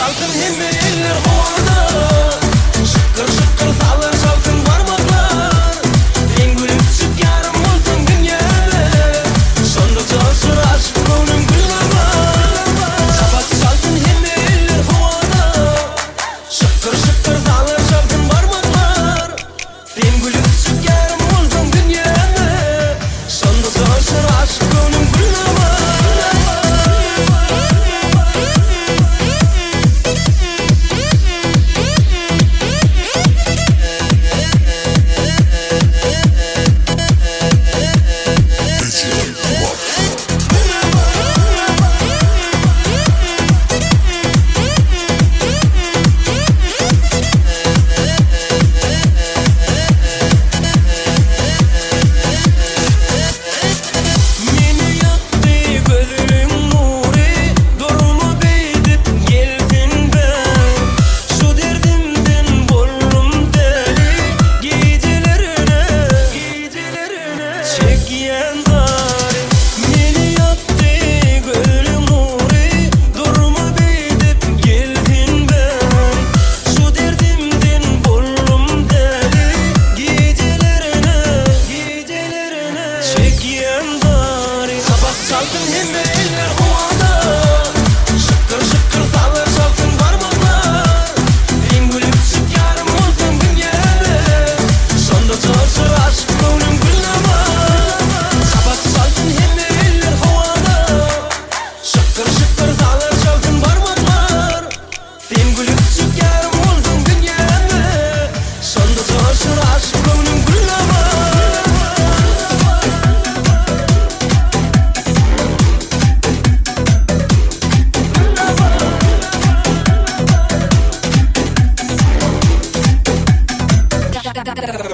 çalsın hem eller havada. Şıkkır şıkkır salır çalsın parmaklar. En gülüp çık yarım olsun dünyada. Sonda coşur aşk gönlüm güllamar. Şabak çalsın hem eller havada. Şıkkır şıkkır salır çalsın parmaklar. En gülüp çık yarım olsun dünyada. Sonda coşur aşk gönlüm güllamar. Çalsın hem eller havada. Şıkkır şıkkır salır çalsın parmaklar. En gülüp çık yarım olsun dünyada. Sonda coşur aşk gönlüm güllamar. Şabak çalsın hem eller havada. Şıkkır şıkkır salır çalsın parmaklar. En gülüp çık yarım olsun dünyada. Sonda coşur aşk gönlüm güllamar. Da da da da da.